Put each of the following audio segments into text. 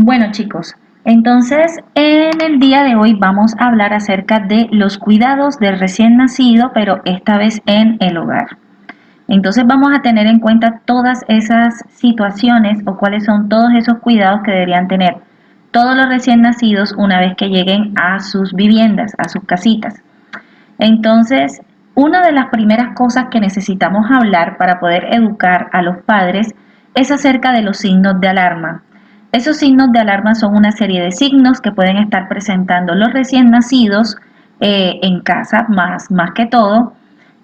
Bueno chicos, entonces en el día de hoy vamos a hablar acerca de los cuidados del recién nacido, pero esta vez en el hogar. Entonces vamos a tener en cuenta todas esas situaciones o cuáles son todos esos cuidados que deberían tener todos los recién nacidos una vez que lleguen a sus viviendas, a sus casitas. Entonces, una de las primeras cosas que necesitamos hablar para poder educar a los padres es acerca de los signos de alarma. Esos signos de alarma son una serie de signos que pueden estar presentando los recién nacidos en casa, más que todo,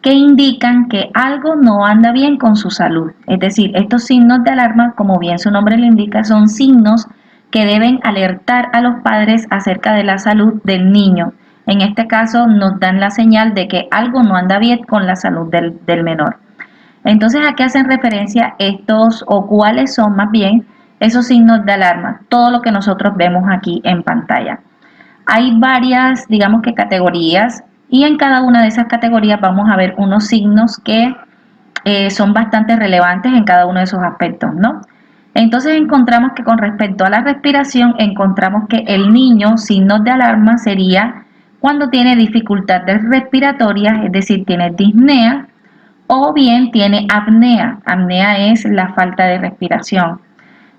que indican que algo no anda bien con su salud. Es decir, estos signos de alarma, como bien su nombre le indica, son signos que deben alertar a los padres acerca de la salud del niño. En este caso nos dan la señal de que algo no anda bien con la salud del menor. Entonces, ¿a qué hacen referencia estos o cuáles son más bien esos signos de alarma? Todo lo que nosotros vemos aquí en pantalla. Hay varias, digamos que categorías, y en cada una de esas categorías vamos a ver unos signos que son bastante relevantes en cada uno de esos aspectos, ¿no? Entonces encontramos que con respecto a la respiración, encontramos que el niño, signos de alarma sería cuando tiene dificultades respiratorias, es decir, tiene disnea o bien tiene apnea. Apnea es la falta de respiración.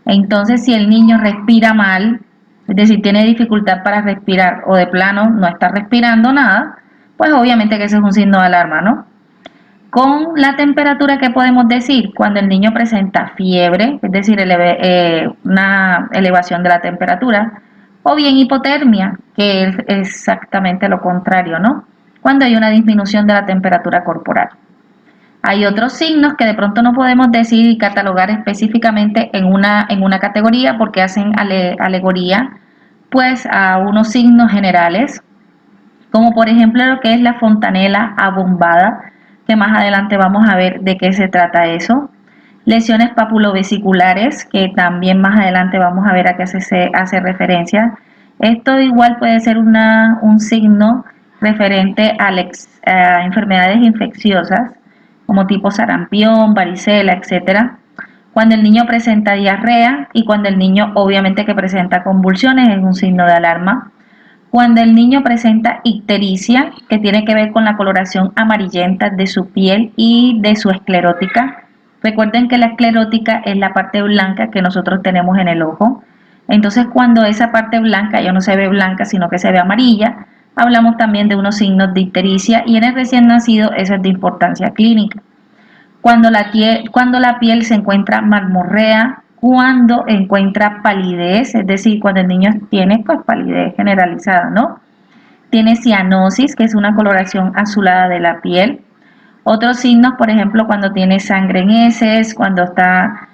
Entonces, si el niño respira mal, es decir, tiene dificultad para respirar o de plano no está respirando nada, pues obviamente que ese es un signo de alarma, ¿no? Con la temperatura, ¿qué podemos decir? Cuando el niño presenta fiebre, es decir, una elevación de la temperatura, o bien hipotermia, que es exactamente lo contrario, ¿no? Cuando hay una disminución de la temperatura corporal. Hay otros signos que de pronto no podemos decir y catalogar específicamente en una categoría porque hacen alegoría pues a unos signos generales, como por ejemplo lo que es la fontanela abombada, que más adelante vamos a ver de qué se trata eso. Lesiones papulovesiculares, que también más adelante vamos a ver a qué se hace referencia. Esto igual puede ser un signo referente a enfermedades infecciosas, como tipo sarampión, varicela, etcétera. Cuando el niño presenta diarrea y cuando el niño obviamente que presenta convulsiones es un signo de alarma. Cuando el niño presenta ictericia, que tiene que ver con la coloración amarillenta de su piel y de su esclerótica. Recuerden que la esclerótica es la parte blanca que nosotros tenemos en el ojo. Entonces, cuando esa parte blanca ya no se ve blanca, sino que se ve amarilla, hablamos también de unos signos de ictericia y en el recién nacido eso es de importancia clínica. Cuando la piel se encuentra marmorrea, cuando encuentra palidez, es decir, cuando el niño tiene pues palidez generalizada, ¿no? Tiene cianosis, que es una coloración azulada de la piel. Otros signos, por ejemplo, cuando tiene sangre en heces, cuando está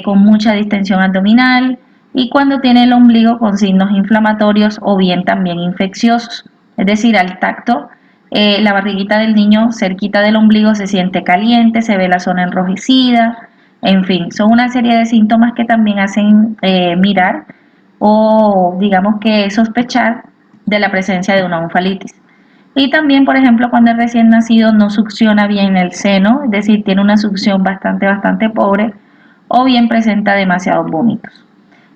con mucha distensión abdominal y cuando tiene el ombligo con signos inflamatorios o bien también infecciosos. Es decir, al tacto, la barriguita del niño cerquita del ombligo se siente caliente, se ve la zona enrojecida, en fin, son una serie de síntomas que también hacen mirar o digamos que sospechar de la presencia de una onfalitis. Y también, por ejemplo, cuando el recién nacido no succiona bien el seno, es decir, tiene una succión bastante pobre, o bien presenta demasiados vómitos.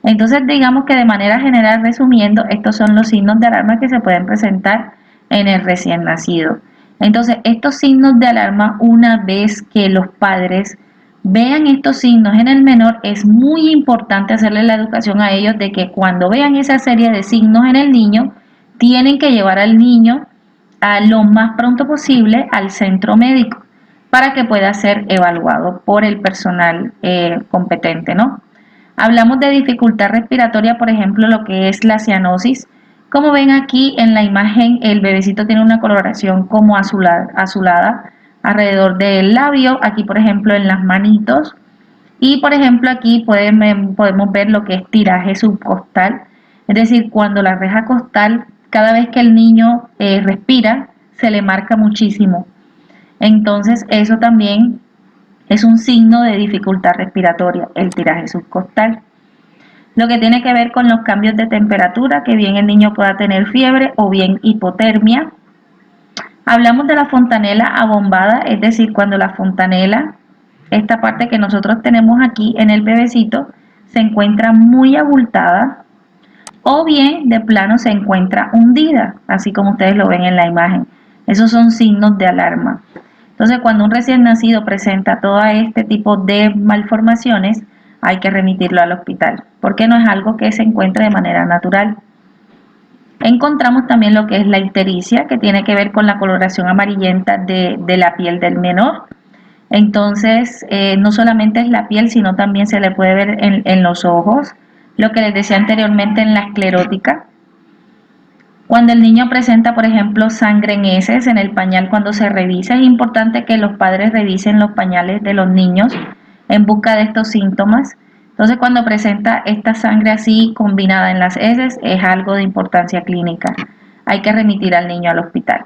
Entonces, digamos que de manera general, resumiendo, estos son los signos de alarma que se pueden presentar en el recién nacido. Entonces, estos signos de alarma, una vez que los padres vean estos signos en el menor, es muy importante hacerle la educación a ellos de que cuando vean esa serie de signos en el niño, tienen que llevar al niño a lo más pronto posible al centro médico para que pueda ser evaluado por el personal competente, ¿no? Hablamos de dificultad respiratoria, por ejemplo, lo que es la cianosis. Como ven aquí en la imagen, el bebecito tiene una coloración como azulada alrededor del labio, aquí por ejemplo en las manitos. Y por ejemplo aquí podemos ver lo que es tiraje subcostal, es decir, cuando la reja costal, cada vez que el niño respira, se le marca muchísimo. Entonces eso también es un signo de dificultad respiratoria, el tiraje subcostal. Lo que tiene que ver con los cambios de temperatura, que bien el niño pueda tener fiebre o bien hipotermia. Hablamos de la fontanela abombada, es decir, cuando la fontanela, esta parte que nosotros tenemos aquí en el bebecito, se encuentra muy abultada, o bien de plano se encuentra hundida, así como ustedes lo ven en la imagen. Esos son signos de alarma. Entonces, cuando un recién nacido presenta todo este tipo de malformaciones, hay que remitirlo al hospital, porque no es algo que se encuentre de manera natural. Encontramos también lo que es la ictericia, que tiene que ver con la coloración amarillenta de la piel del menor. Entonces, no solamente es la piel, sino también se le puede ver en los ojos, lo que les decía anteriormente en la esclerótica. Cuando el niño presenta, por ejemplo, sangre en heces en el pañal cuando se revisa, es importante que los padres revisen los pañales de los niños en busca de estos síntomas. Entonces, cuando presenta esta sangre así combinada en las heces, es algo de importancia clínica. Hay que remitir al niño al hospital.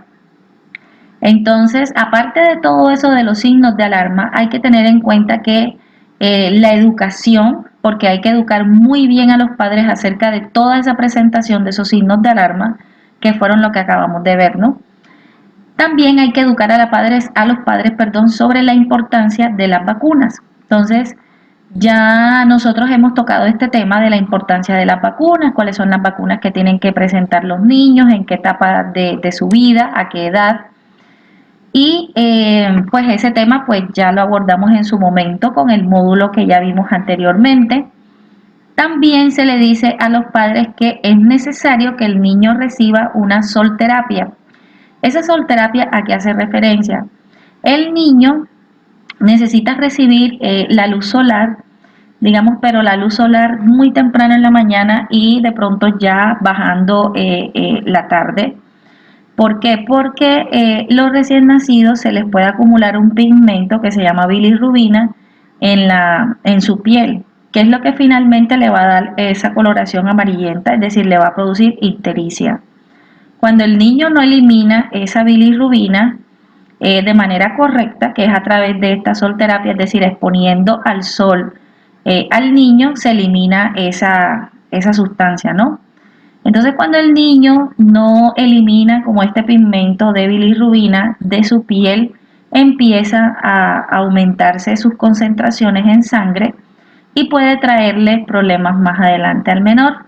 Entonces, aparte de todo eso de los signos de alarma, hay que tener en cuenta que la educación, porque hay que educar muy bien a los padres acerca de toda esa presentación de esos signos de alarma, que fueron lo que acabamos de ver, ¿no? También hay que educar a los padres, perdón, sobre la importancia de las vacunas. Entonces, ya nosotros hemos tocado este tema de la importancia de las vacunas, cuáles son las vacunas que tienen que presentar los niños, en qué etapa de su vida, a qué edad. Y pues ese tema pues ya lo abordamos en su momento con el módulo que ya vimos anteriormente. También se le dice a los padres que es necesario que el niño reciba una solterapia. Esa solterapia, ¿a qué hace referencia? El niño necesita recibir la luz solar, digamos, pero la luz solar muy temprano en la mañana y de pronto ya bajando la tarde. ¿Por qué? Porque los recién nacidos se les puede acumular un pigmento que se llama bilirrubina en su piel, que es lo que finalmente le va a dar esa coloración amarillenta, es decir, le va a producir ictericia. Cuando el niño no elimina esa bilirrubina de manera correcta, que es a través de esta solterapia, es decir, exponiendo al sol al niño, se elimina esa sustancia, ¿no? Entonces, cuando el niño no elimina como este pigmento de bilirrubina de su piel, empieza a aumentarse sus concentraciones en sangre y puede traerle problemas más adelante al menor.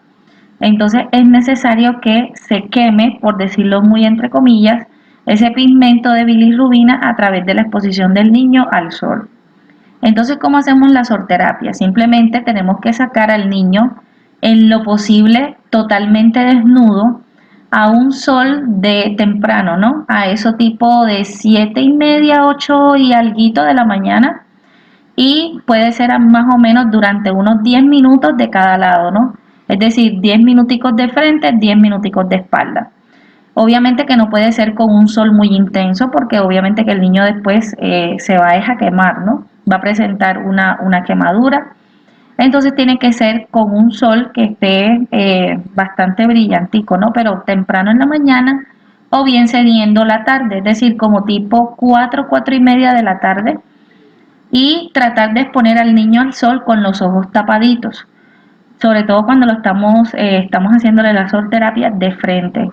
Entonces, es necesario que se queme, por decirlo muy entre comillas, ese pigmento de bilirrubina a través de la exposición del niño al sol. Entonces, ¿cómo hacemos la sorterapia? Simplemente tenemos que sacar al niño en lo posible totalmente desnudo a un sol de temprano, ¿no? A eso tipo de 7:30, 8 y alguito de la mañana, y puede ser más o menos durante unos 10 minutos de cada lado, ¿no? Es decir, 10 minuticos de frente, 10 minuticos de espalda. Obviamente que no puede ser con un sol muy intenso porque obviamente que el niño después se va a dejar quemar, ¿no? Va a presentar una quemadura. Entonces tiene que ser con un sol que esté bastante brillantico, ¿no? Pero temprano en la mañana o bien cediendo la tarde, es decir, como tipo 4, 4:30 de la tarde, y tratar de exponer al niño al sol con los ojos tapaditos, sobre todo cuando estamos haciéndole la solterapia de frente.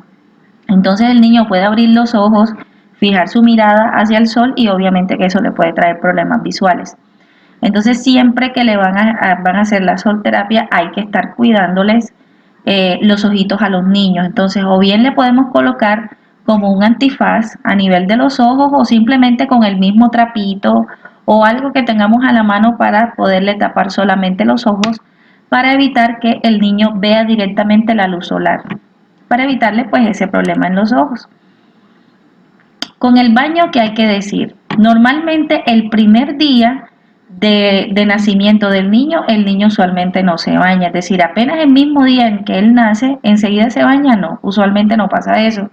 Entonces el niño puede abrir los ojos, fijar su mirada hacia el sol y obviamente que eso le puede traer problemas visuales. Entonces siempre que van a hacer la solterapia hay que estar cuidándoles los ojitos a los niños. Entonces o bien le podemos colocar como un antifaz a nivel de los ojos o simplemente con el mismo trapito o algo que tengamos a la mano para poderle tapar solamente los ojos para evitar que el niño vea directamente la luz solar, para evitarle pues ese problema en los ojos. Con el baño, ¿qué hay que decir? Normalmente el primer día de nacimiento del niño, el niño usualmente no se baña, es decir, apenas el mismo día en que él nace, enseguida se baña, no, usualmente no pasa eso.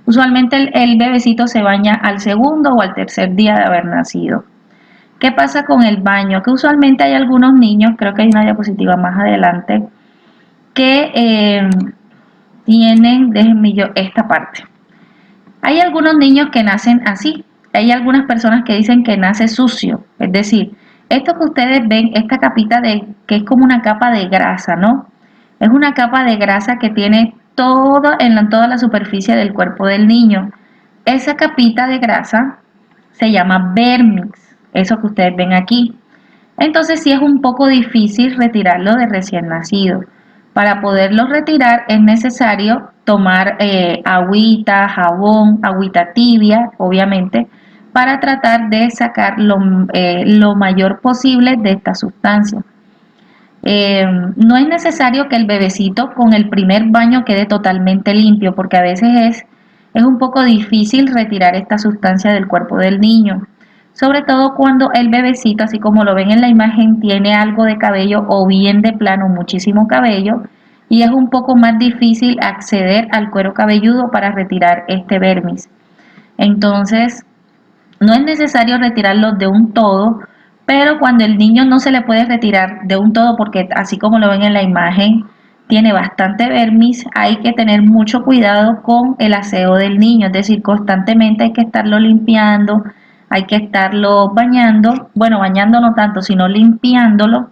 Usualmente el bebecito se baña al segundo o al tercer día de haber nacido. ¿Qué pasa con el baño? Que usualmente hay algunos niños, creo que hay una diapositiva más adelante, que tienen, déjenme yo, esta parte. Hay algunos niños que nacen así. Hay algunas personas que dicen que nace sucio. Es decir, esto que ustedes ven, esta capita que es como una capa de grasa, ¿no? Es una capa de grasa que tiene toda la superficie del cuerpo del niño. Esa capita de grasa se llama vermix, eso que ustedes ven aquí. Entonces sí es un poco difícil retirarlo de recién nacido. Para poderlo retirar es necesario tomar agüita, jabón, agüita tibia, obviamente, para tratar de sacar lo mayor posible de esta sustancia. No es necesario que el bebecito con el primer baño quede totalmente limpio, porque a veces es un poco difícil retirar esta sustancia del cuerpo del niño, sobre todo cuando el bebecito, así como lo ven en la imagen, tiene algo de cabello o bien de plano muchísimo cabello, y es un poco más difícil acceder al cuero cabelludo para retirar este vermis. Entonces, no es necesario retirarlo de un todo, pero cuando el niño no se le puede retirar de un todo porque así como lo ven en la imagen, tiene bastante vermis, hay que tener mucho cuidado con el aseo del niño, es decir, constantemente hay que estarlo limpiando, hay que estarlo bañando, bueno, bañando no tanto, sino limpiándolo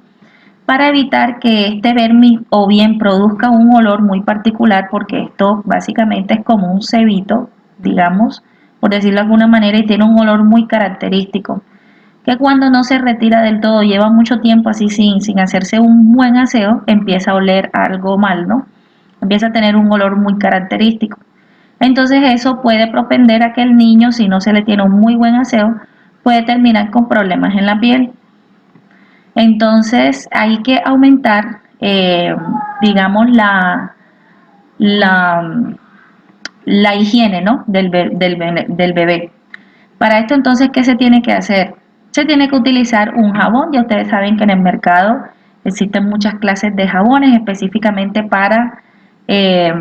para evitar que este vermis o bien produzca un olor muy particular, porque esto básicamente es como un cebito, digamos, por decirlo de alguna manera, y tiene un olor muy característico, que cuando no se retira del todo, lleva mucho tiempo así sin hacerse un buen aseo, empieza a oler algo mal, ¿no? Empieza a tener un olor muy característico. Entonces eso puede propender a que el niño, si no se le tiene un muy buen aseo, puede terminar con problemas en la piel. Entonces hay que aumentar, digamos, la, la higiene, ¿no? del bebé. Para esto entonces, ¿qué se tiene que hacer? Se tiene que utilizar un jabón. Ya ustedes saben que en el mercado existen muchas clases de jabones específicamente para eh,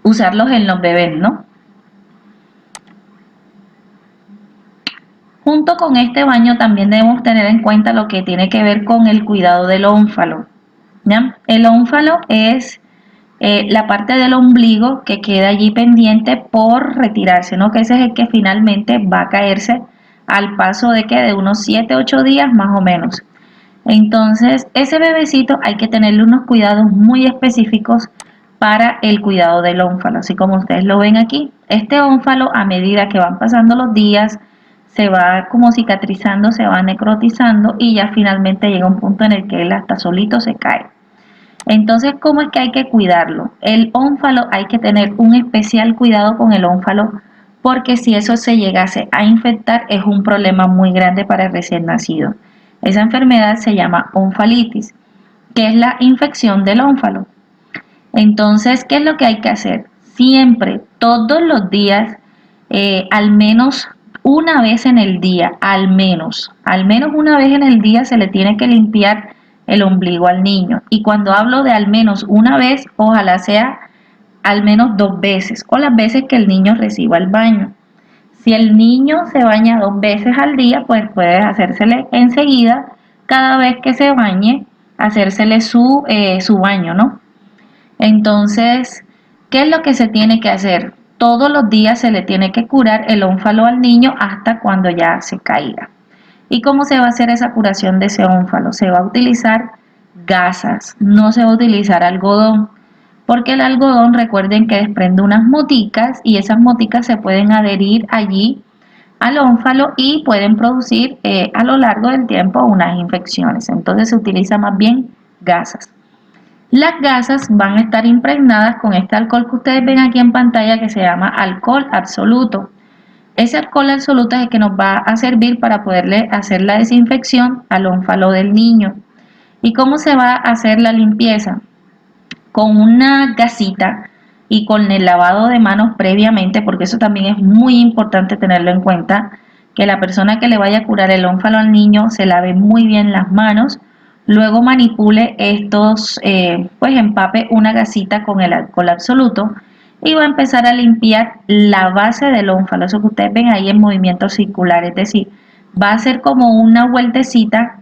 usarlos en los bebés, ¿no? Junto con este baño también debemos tener en cuenta lo que tiene que ver con el cuidado del ónfalo, ¿ya? El ónfalo es la parte del ombligo que queda allí pendiente por retirarse, ¿no? Que ese es el que finalmente va a caerse al paso de que de unos 7, 8 días más o menos. Entonces, ese bebecito hay que tenerle unos cuidados muy específicos para el cuidado del ónfalo, así como ustedes lo ven aquí. Este ónfalo, a medida que van pasando los días, se va como cicatrizando, se va necrotizando y ya finalmente llega un punto en el que él hasta solito se cae. Entonces, ¿cómo es que hay que cuidarlo? El ónfalo hay que tener un especial cuidado con el ónfalo porque si eso se llegase a infectar es un problema muy grande para el recién nacido. Esa enfermedad se llama onfalitis, que es la infección del ónfalo. Entonces, ¿qué es lo que hay que hacer? Siempre, todos los días, al menos una vez en el día, al menos una vez en el día se le tiene que limpiar el ombligo al niño. Y cuando hablo de al menos una vez, ojalá sea al menos 2 veces o las veces que el niño reciba el baño. Si el niño se baña 2 veces al día, pues puede hacérsele enseguida, cada vez que se bañe, hacérsele su baño, ¿no? Entonces, ¿qué es lo que se tiene que hacer? Todos los días se le tiene que curar el ónfalo al niño hasta cuando ya se caiga. ¿Y cómo se va a hacer esa curación de ese ónfalo? Se va a utilizar gasas, no se va a utilizar algodón, porque el algodón, recuerden que desprende unas moticas y esas moticas se pueden adherir allí al ónfalo y pueden producir a lo largo del tiempo unas infecciones. Entonces se utiliza más bien gasas. Las gasas van a estar impregnadas con este alcohol que ustedes ven aquí en pantalla que se llama alcohol absoluto. Ese alcohol absoluto es el que nos va a servir para poderle hacer la desinfección al ónfalo del niño. ¿Y cómo se va a hacer la limpieza? Con una gasita y con el lavado de manos previamente, porque eso también es muy importante tenerlo en cuenta, que la persona que le vaya a curar el ónfalo al niño se lave muy bien las manos, luego manipule estos, pues empape una gasita con el alcohol absoluto y va a empezar a limpiar la base del ónfalo, eso que ustedes ven ahí en movimiento circular, es decir, va a hacer como una vueltecita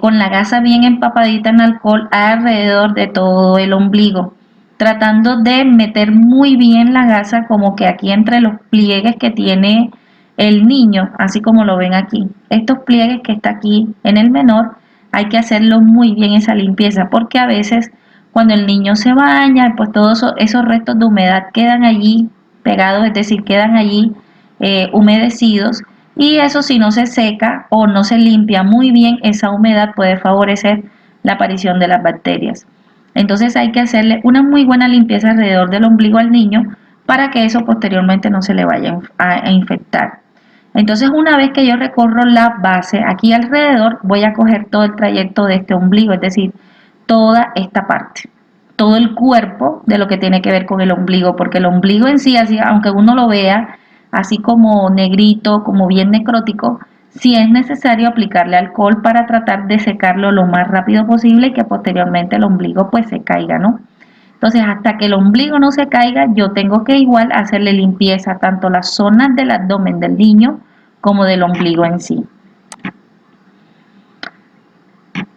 con la gasa bien empapadita en alcohol alrededor de todo el ombligo, tratando de meter muy bien la gasa como que aquí entre los pliegues que tiene el niño, así como lo ven aquí. Estos pliegues que está aquí en el menor, hay que hacerlo muy bien esa limpieza, porque a veces cuando el niño se baña, pues todos esos restos de humedad quedan allí pegados, es decir, quedan allí humedecidos y eso si no se seca o no se limpia muy bien, esa humedad puede favorecer la aparición de las bacterias. Entonces hay que hacerle una muy buena limpieza alrededor del ombligo al niño para que eso posteriormente no se le vaya a infectar. Entonces una vez que yo recorro la base, aquí alrededor voy a coger todo el trayecto de este ombligo, es decir, toda esta parte, todo el cuerpo de lo que tiene que ver con el ombligo, porque el ombligo en sí, así, aunque uno lo vea así como negrito, como bien necrótico, sí es necesario aplicarle alcohol para tratar de secarlo lo más rápido posible y que posteriormente el ombligo pues se caiga, ¿no? Entonces, hasta que el ombligo no se caiga, yo tengo que igual hacerle limpieza tanto las zonas del abdomen del niño como del ombligo en sí.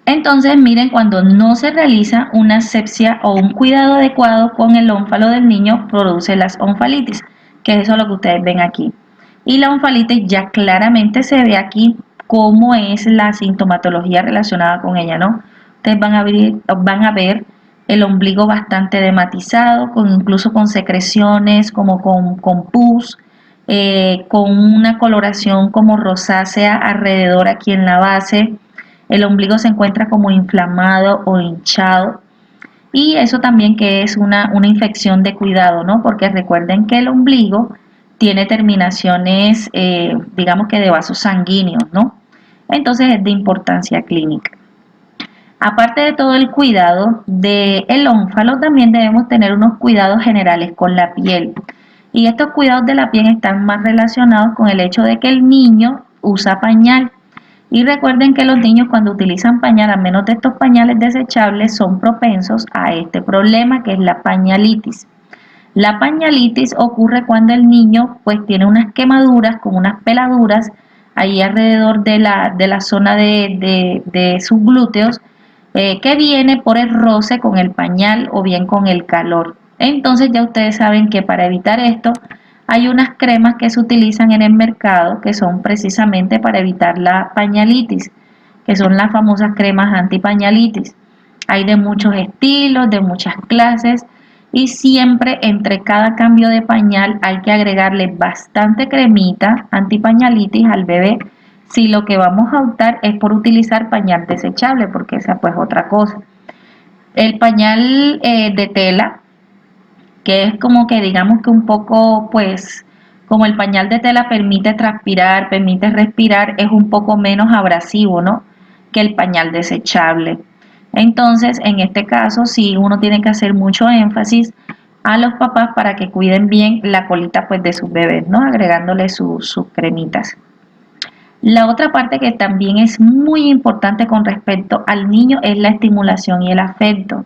Entonces, miren, cuando no se realiza una asepsia o un cuidado adecuado con el ónfalo del niño, produce las onfalitis, que es eso lo que ustedes ven aquí. Y la onfalitis ya claramente se ve aquí cómo es la sintomatología relacionada con ella, ¿no? Ustedes van a ver el ombligo bastante dematizado, incluso con secreciones, como con pus, con una coloración como rosácea alrededor aquí en la base. El ombligo se encuentra como inflamado o hinchado. Y eso también que es una infección de cuidado, ¿no? Porque recuerden que el ombligo tiene terminaciones, digamos que de vasos sanguíneos, ¿no? Entonces es de importancia clínica. Aparte de todo el cuidado del ónfalo, también debemos tener unos cuidados generales con la piel. Y estos cuidados de la piel están más relacionados con el hecho de que el niño usa pañal. Y recuerden que los niños cuando utilizan pañal, a menos de estos pañales desechables, son propensos a este problema que es la pañalitis. La pañalitis ocurre cuando el niño pues tiene unas quemaduras con unas peladuras ahí alrededor de la zona de sus glúteos, que viene por el roce con el pañal o bien con el calor. Entonces ya ustedes saben que para evitar esto hay unas cremas que se utilizan en el mercado que son precisamente para evitar la pañalitis, que son las famosas cremas antipañalitis. Hay de muchos estilos, de muchas clases y siempre entre cada cambio de pañal hay que agregarle bastante cremita antipañalitis al bebé si lo que vamos a optar es por utilizar pañal desechable, porque esa pues otra cosa. El pañal de tela, que es como que digamos que un poco pues como el pañal de tela permite transpirar, permite respirar, es un poco menos abrasivo, ¿no? Que el pañal desechable. Entonces, en este caso, sí, uno tiene que hacer mucho énfasis a los papás para que cuiden bien la colita pues de sus bebés, ¿no? Agregándole sus cremitas. La otra parte que también es muy importante con respecto al niño es la estimulación y el afecto.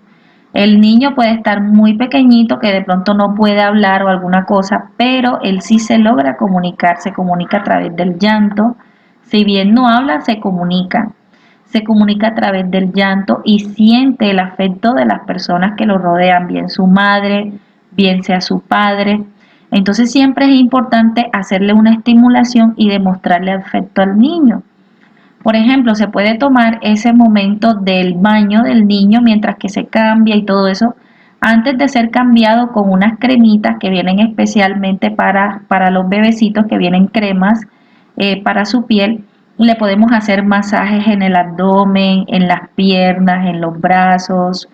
El niño puede estar muy pequeñito que de pronto no puede hablar o alguna cosa, pero él sí se logra comunicar, se comunica a través del llanto. Si bien no habla, se comunica a través del llanto y siente el afecto de las personas que lo rodean, bien su madre, bien sea su padre. Entonces siempre es importante hacerle una estimulación y demostrarle afecto al niño. Por ejemplo, se puede tomar ese momento del baño del niño mientras que se cambia y todo eso, antes de ser cambiado con unas cremitas que vienen especialmente para los bebecitos, que vienen cremas para su piel. Le podemos hacer masajes en el abdomen, en las piernas, en los brazos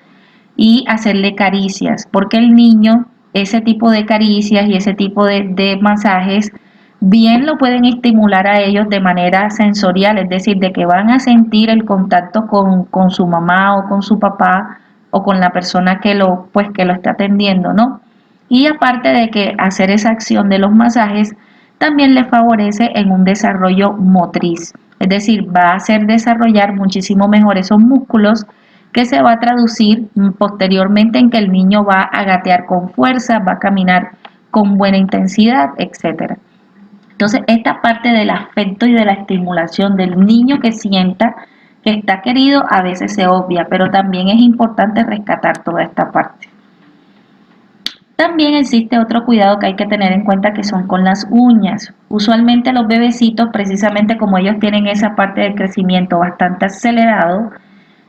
y hacerle caricias, porque el niño ese tipo de caricias y ese tipo de masajes bien lo pueden estimular a ellos de manera sensorial, es decir, de que van a sentir el contacto con su mamá o con su papá o con la persona que lo está atendiendo, ¿no? Y aparte de que hacer esa acción de los masajes también le favorece en un desarrollo motriz, es decir, va a hacer desarrollar muchísimo mejor esos músculos que se va a traducir posteriormente en que el niño va a gatear con fuerza, va a caminar con buena intensidad, etcétera. Entonces, esta parte del afecto y de la estimulación del niño que sienta que está querido a veces se obvia, pero también es importante rescatar toda esta parte. También existe otro cuidado que hay que tener en cuenta que son con las uñas. Usualmente los bebecitos, precisamente como ellos tienen esa parte del crecimiento bastante acelerado,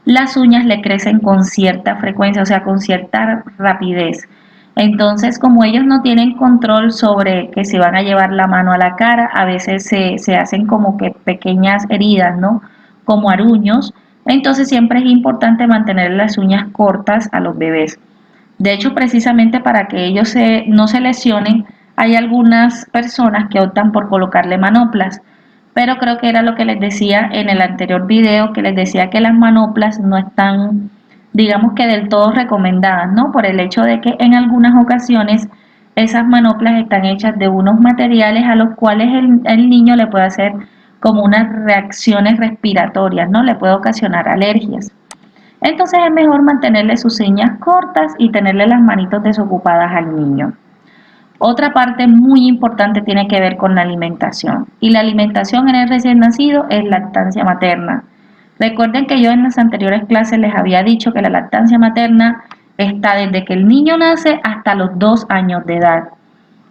las uñas le crecen con cierta frecuencia, o sea, con cierta rapidez. Entonces, como ellos no tienen control sobre que se van a llevar la mano a la cara, a veces se hacen como que pequeñas heridas, ¿no? Como aruños, Entonces siempre es importante mantener las uñas cortas a los bebés. De hecho, precisamente para que ellos no se lesionen, hay algunas personas que optan por colocarle manoplas, pero creo que era lo que les decía en el anterior video, que les decía que las manoplas no están, digamos que del todo recomendadas, ¿no? Por el hecho de que en algunas ocasiones esas manoplas están hechas de unos materiales a los cuales el niño le puede hacer como unas reacciones respiratorias, ¿no? Le puede ocasionar alergias. Entonces es mejor mantenerle sus uñas cortas y tenerle las manitos desocupadas al niño. Otra parte muy importante tiene que ver con la alimentación. Y la alimentación en el recién nacido es lactancia materna. Recuerden que yo en las anteriores clases les había dicho que la lactancia materna está desde que el niño nace hasta los 2 años de edad.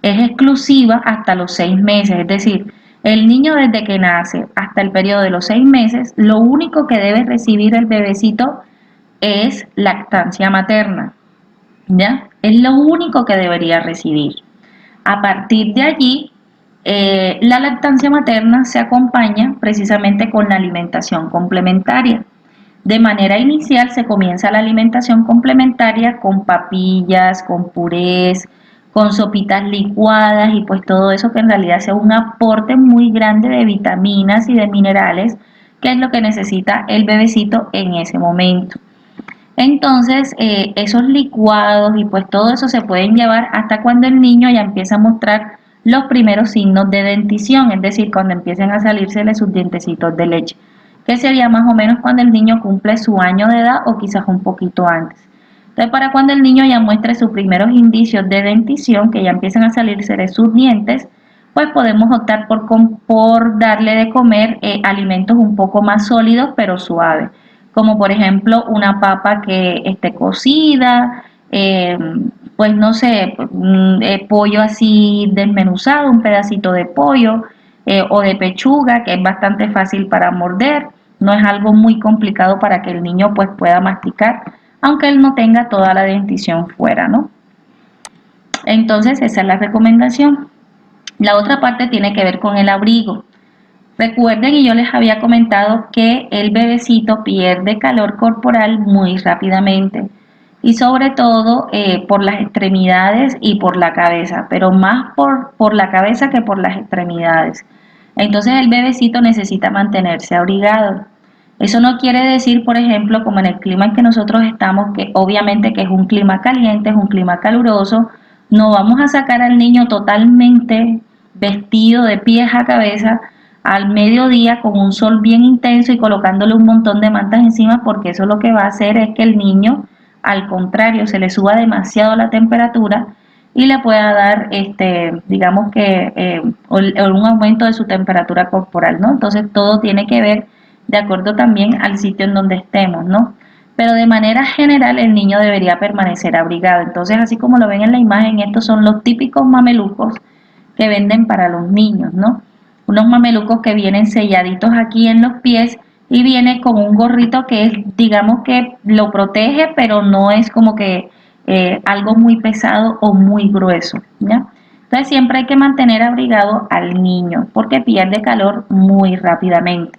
Es exclusiva hasta los 6 meses, es decir, el niño desde que nace hasta el periodo de los 6 meses, lo único que debe recibir el bebecito es lactancia materna, ¿ya? Es lo único que debería recibir. A partir de allí, la lactancia materna se acompaña precisamente con la alimentación complementaria. De manera inicial se comienza la alimentación complementaria con papillas, con purés, con sopitas licuadas y pues todo eso que en realidad sea un aporte muy grande de vitaminas y de minerales, que es lo que necesita el bebecito en ese momento. Entonces, esos licuados y pues todo eso se pueden llevar hasta cuando el niño ya empieza a mostrar los primeros signos de dentición, es decir, cuando empiecen a salírsele sus dientecitos de leche, que sería más o menos cuando el niño cumple su año de edad o quizás un poquito antes. Entonces, para cuando el niño ya muestre sus primeros indicios de dentición, que ya empiezan a salirse de sus dientes, pues podemos optar por darle de comer alimentos un poco más sólidos pero suaves, como por ejemplo una papa que esté cocida, pues no sé, pollo así desmenuzado, un pedacito de pollo o de pechuga, que es bastante fácil para morder, no es algo muy complicado para que el niño pues pueda masticar, aunque él no tenga toda la dentición fuera, ¿no? Entonces esa es la recomendación. La otra parte tiene que ver con el abrigo. Recuerden, y yo les había comentado que el bebecito pierde calor corporal muy rápidamente y sobre todo por las extremidades y por la cabeza, pero más por la cabeza que por las extremidades. Entonces el bebecito necesita mantenerse abrigado. Eso no quiere decir, por ejemplo, como en el clima en que nosotros estamos, que obviamente que es un clima caliente, es un clima caluroso, no vamos a sacar al niño totalmente vestido de pies a cabeza al mediodía con un sol bien intenso y colocándole un montón de mantas encima, porque eso lo que va a hacer es que el niño, al contrario, se le suba demasiado la temperatura y le pueda dar, digamos que, un aumento de su temperatura corporal, ¿no? Entonces todo tiene que ver de acuerdo también al sitio en donde estemos, ¿no? Pero de manera general el niño debería permanecer abrigado. Entonces, así como lo ven en la imagen, estos son los típicos mamelucos que venden para los niños, ¿no? Unos mamelucos que vienen selladitos aquí en los pies y viene con un gorrito que es, digamos que lo protege, pero no es como que algo muy pesado o muy grueso, ¿ya? Entonces siempre hay que mantener abrigado al niño porque pierde calor muy rápidamente.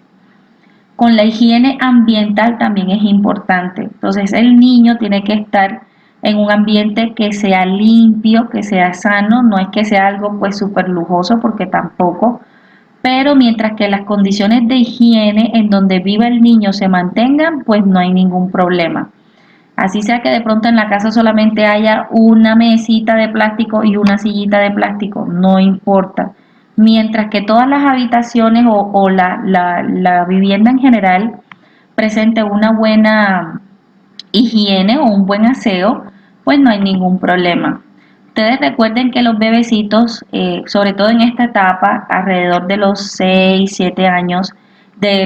Con la higiene ambiental también es importante. Entonces el niño tiene que estar en un ambiente que sea limpio, que sea sano, no es que sea algo pues súper lujoso porque tampoco, pero mientras que las condiciones de higiene en donde vive el niño se mantengan, pues no hay ningún problema. Así sea que de pronto en la casa solamente haya una mesita de plástico y una sillita de plástico, no importa. Mientras que todas las habitaciones o la vivienda en general presente una buena higiene o un buen aseo, pues no hay ningún problema. Ustedes recuerden que los bebecitos, sobre todo en esta etapa, alrededor de los 6 7 años,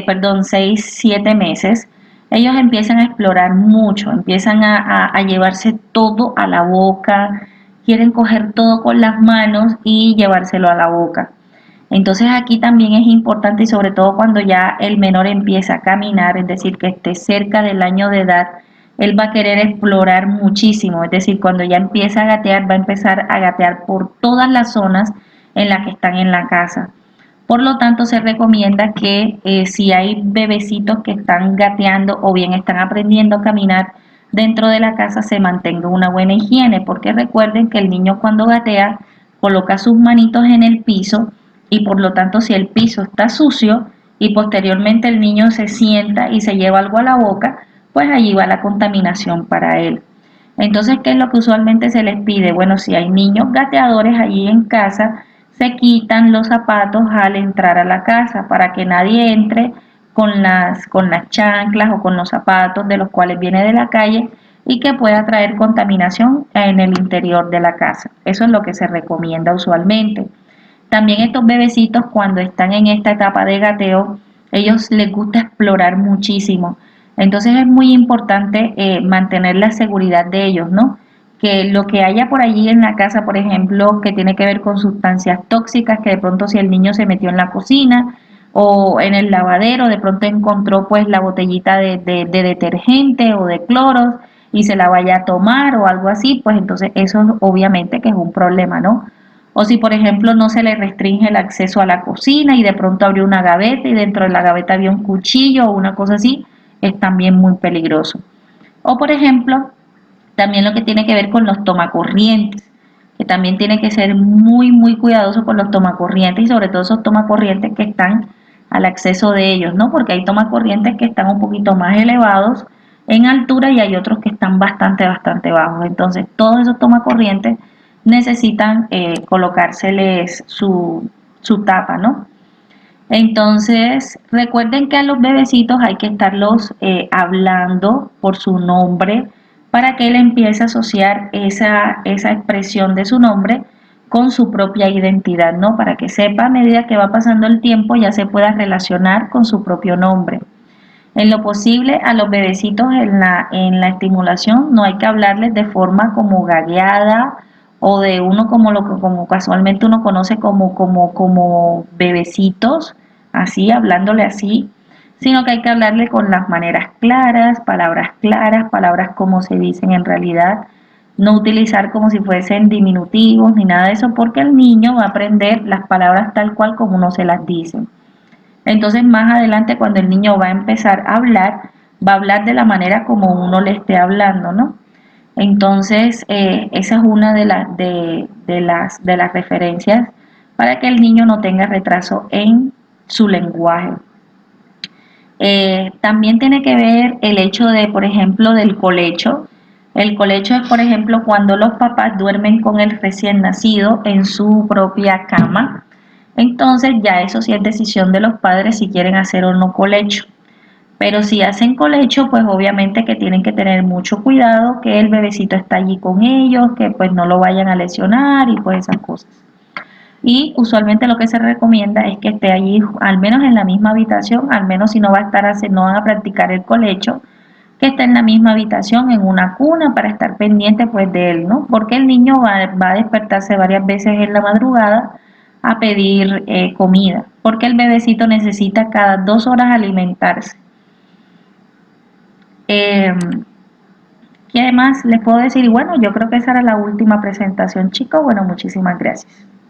perdón, 6 7 meses, ellos empiezan a explorar mucho, empiezan a llevarse todo a la boca, quieren coger todo con las manos y llevárselo a la boca. Entonces aquí también es importante y sobre todo cuando ya el menor empieza a caminar, es decir, que esté cerca del año de edad, él va a querer explorar muchísimo, es decir, cuando ya empieza a gatear, va a empezar a gatear por todas las zonas en las que están en la casa. Por lo tanto, se recomienda que si hay bebecitos que están gateando o bien están aprendiendo a caminar dentro de la casa, se mantenga una buena higiene, porque recuerden que el niño cuando gatea coloca sus manitos en el piso y por lo tanto si el piso está sucio y posteriormente el niño se sienta y se lleva algo a la boca, pues allí va la contaminación para él. Entonces, ¿qué es lo que usualmente se les pide? Bueno, si hay niños gateadores allí en casa, se quitan los zapatos al entrar a la casa para que nadie entre con las chanclas o con los zapatos de los cuales viene de la calle y que pueda traer contaminación en el interior de la casa. Eso es lo que se recomienda usualmente. También estos bebecitos cuando están en esta etapa de gateo, ellos les gusta explorar muchísimo. Entonces es muy importante mantener la seguridad de ellos, ¿no? Que lo que haya por allí en la casa, por ejemplo, que tiene que ver con sustancias tóxicas, que de pronto si el niño se metió en la cocina o en el lavadero, de pronto encontró pues la botellita de detergente o de cloros y se la vaya a tomar o algo así, pues entonces eso obviamente que es un problema, ¿no? O si, por ejemplo, no se le restringe el acceso a la cocina y de pronto abrió una gaveta y dentro de la gaveta había un cuchillo o una cosa así, es también muy peligroso. O, por ejemplo, también lo que tiene que ver con los tomacorrientes, que también tiene que ser muy, muy cuidadoso con los tomacorrientes y sobre todo esos tomacorrientes que están al acceso de ellos, ¿no? Porque hay tomacorrientes que están un poquito más elevados en altura y hay otros que están bastante, bastante bajos. Entonces, todos esos tomacorrientes necesitan colocárseles su tapa, ¿no? Entonces, recuerden que a los bebecitos hay que estarlos hablando por su nombre para que él empiece a asociar esa expresión de su nombre con su propia identidad, ¿no? Para que sepa a medida que va pasando el tiempo ya se pueda relacionar con su propio nombre. En lo posible, a los bebecitos en la estimulación no hay que hablarles de forma como gagueada o de uno como casualmente uno conoce como bebecitos, así, hablándole así, sino que hay que hablarle con las maneras claras, palabras como se dicen en realidad, no utilizar como si fuesen diminutivos ni nada de eso, porque el niño va a aprender las palabras tal cual como uno se las dice. Entonces más adelante cuando el niño va a empezar a hablar, va a hablar de la manera como uno le esté hablando, ¿no? Entonces esa es una de las referencias para que el niño no tenga retraso en su lenguaje. También tiene que ver el hecho de, por ejemplo, del colecho. El colecho es, por ejemplo, cuando los papás duermen con el recién nacido en su propia cama. Entonces ya eso sí es decisión de los padres si quieren hacer o no colecho. Pero si hacen colecho, pues obviamente que tienen que tener mucho cuidado, que el bebecito está allí con ellos, que pues no lo vayan a lesionar y pues esas cosas. Y usualmente lo que se recomienda es que esté allí al menos en la misma habitación, al menos si no va a estar no van a practicar el colecho, que esté en la misma habitación, en una cuna, para estar pendiente pues de él, ¿no? Porque el niño va a despertarse varias veces en la madrugada a pedir comida, porque el bebecito necesita cada 2 horas alimentarse. Eh, ¿Qué más les puedo decir? Y bueno, yo creo que esa era la última presentación, chicos. Bueno, muchísimas gracias.